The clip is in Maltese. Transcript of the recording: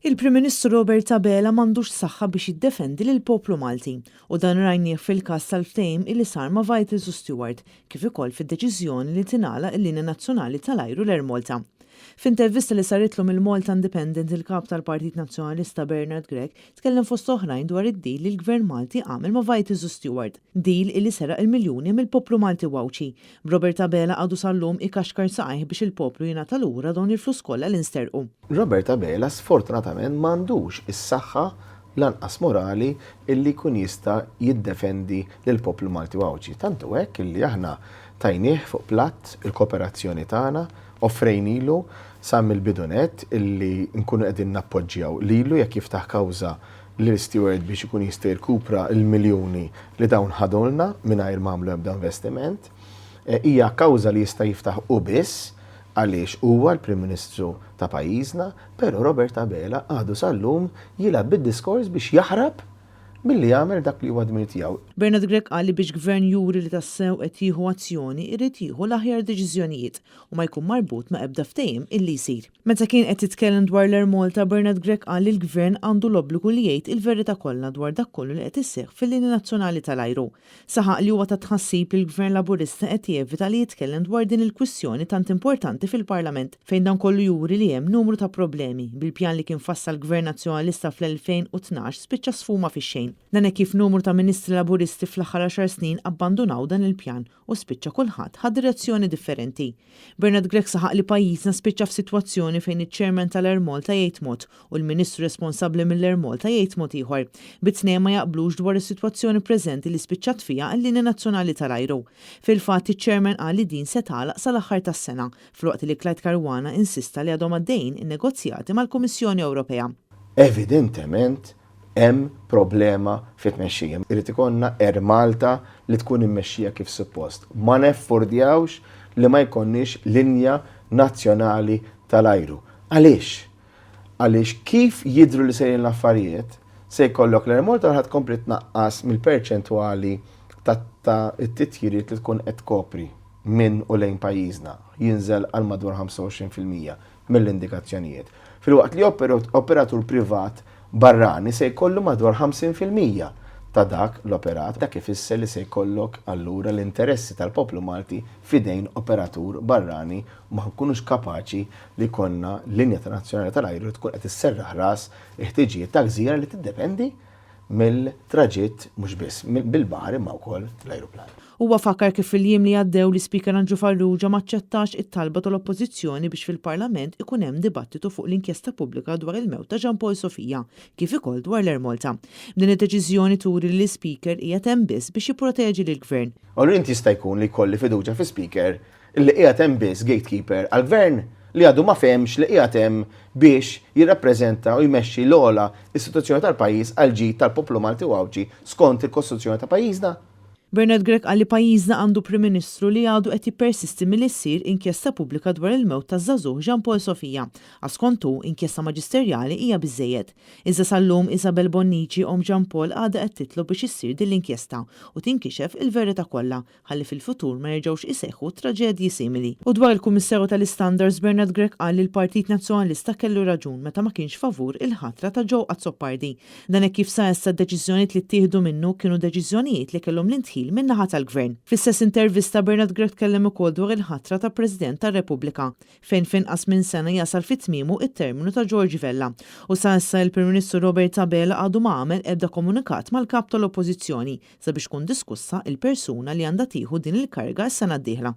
Il-Prim Ministru Robert Abela m'għandux saħħa biex jiddefendi lill-poplu Malti u dan rajnieh fil-każ tal-ftehim illi sar ma' Vital u Stewart kif ukoll fid-deċiżjoni li tingħala l-linja nazzjonali tal-ajru l-Air Malta. F'intervista li saritlu mill-Malta Independent il-kap tal-Partit Nazzjonalista Bernard Gregg tkellem fost oħrajn dwar id-deal li l-Gvern Malti għamel ma' Vital u Stewart, deal illi seraq il-miljuni mill-poplu Malti wawċi. Robert Abela għadu sal-lum ikaxkar saqajh biex il-poplu jingħata lura dawn il-flus kollha li nsterqu. Robert Abela sfortunatament m'għandux is-saħħa lanqas morali illi kun jista' jiddefendi lill-poplu Malti wawċi. Tantu hekk illi aħna tajnieh fuq platt il-kooperazzjoni tagħna, offrejnilu sa mill-bidunet illi nkunu qegħdin nappoġġjaw lilu jekk jiftaħ kawża lil Stewart biex ikun jista' jirkupra l-miljuni li dawn ħadolna mingħajr m'għamlu ebda investiment. Hija kawża li jista' jiftaħ u biss għaliex huwa l-Prim Ministru ta' pajjiżna, però Robert Abela għadu sal-lum jilgħab bid-diskors biex jaħrab milli jagħmel dak li huwa dmir tiegħu. Bernard Gregg qal li biex gvern juri li tassew qed jieħu azzjoni jrid jieħu l-aħjar deċiżjonijiet u ma jkun marbut ma' ebda ftehim illi jsir. Meta kien qed jitkellem dwar l-Air Malta, Bernard Gregg qal li l-gvern għandu l-obbligu li jgħid il-verità kollha dwar dak kollu li qed isseħħ fil-linja nazzjonali tal-ajru. Saħaq li huwa ta' tħassib li l-Gvern Laburista qed jevita li jitkellem dwar din il-kwistjoni tant importanti fil-Parlament fejn dan kollu juri li hemm numru ta' problemi bil-pjan li kien fassal l-Gvern Nazzjonalista fl-2012 spiċċa sfuma fix-xejn. Dan hekk kif numru ta' Ministri Laburisti fl-aħħar 10 snin abbandunaw dan il-pjan u spiċċa kulħadd ħad direzzjoni differenti. Bernard Gregg saħaq li pajjiżna spiċċa f'sitwazzjoni fejn iċ-Chairman tal-Air Malta jgħid mod u l-Ministru responsabbli mill-Air Malta jgħid mod ieħor. Bitnejn ma jaqblux dwar is-sitwazzjoni preżenti li spiċċat fiha l-linja nazzjonali tal-ajru. Fil-fatt iċ-Chairman qal li din se tagħlaq sal-aħħar tas-sena, fl-waqt li Clyde Caruana insista li għadhom għaddejjin in-negozjati mal-Kummissjoni Ewropea. Evidentement hemm problema fit-tmexxija. Irid ikollna Air Malta li tkun immexxija kif suppost. Ma neffordjawx li ma jkollniex linja nazzjonali tal-ajru. Għaliex? Għaliex kif jidhru li sejrin l-affarijiet se jkollok l-Air Malta ħadd tkompli tnaqqas mill-perċentwali ta' t-titjiriet li tkun qed tkopri minn u lejn pajjiżna jinżel għal madwar 25% mill-indikazzjonijiet. Fil-waqt li operatur privat barrani se jkollu madwar 50% ta' dak l-operat, dak ifisser li se jkollok allura l-interessi tal-poplu Malti fidejn operatur barrani u ma nkunux kapaċi li konna linja nazzjonali tal-ajru tkun qed isserraħ ras il-ħtiġijiet ta' gżira li tiddependi mill-traġitt mhux biss bil-baħar imma wkoll l-ajruplan. Huwa fakkar kif fil-jiem li għaddew li Speaker Andrew Farrugia maċċettax it-talba tal-Oppożizzjoni biex fil-Parlament ikun hemm dibattitu fuq l-inkjesta pubblika dwar il-mewt ta' Jean Paul Sofia, kif ukoll dwar l-Air Malta. Din id-deċiżjoni turi li l-Speaker hija hemm biss biex jipproteġi lill-Gvern. Allura inti jista' jkun li jkolli fiduċja fi-Speaker li qiegħed hemm biss gatekeeper għall-Gvern li għadu ma femx li qiegħed hemm biex jirrappreżenta u jmexxi l-ogħla istituzzjoni tal-pajjiż għal ġid tal-poplu Malti wawċi skont il-Kostituzzjoni ta' pajjiżna. Bernard Gregg qal li pajjiżna għandu Prim Ministru li għadu qed jippersisti milli ssir inkjesta pubblika dwar il-mewt ta' żagħżugħ Jean Paul Sofia. Għaskontu inkjesta maġisterjali hija biżżejjed. Iżda sal-lum Isabel Bonnici om Jean Paul għadha qed titlob biex issir din l-inkjesta u tinkixef il-verità kollha ħalli fil-futur ma jerġgħux iseħħu traġedji simili. U dwar il-Kummissarju tal-Istandards Bernard Gregg qal li l-Partit Nazzjonalista kellu raġun meta ma kienx favur il-ħatra ta' Joe Azzopardi. Dan hekk kif sa issa d-deċiżjonijiet li ttieħdu minnu kienu deċiżjonijiet li kellhom l-intħil min-naħa tal-Gvern. Fis-stess intervista Bernard Gregg tkellem ukoll dwar il-ħatra ta' President tar-Repubblika fejn finqas minn sena jasal fit-tmiemu it-terminu ta' George Vella. U sa issa il-Prim Ministru Robert Abela għadu ma għamel ebda komunikat mal-kap tal-Oppożizzjoni sabiex tkun diskussa il-persuna li għandha tieħu din il-karga s-sena d-dieħla.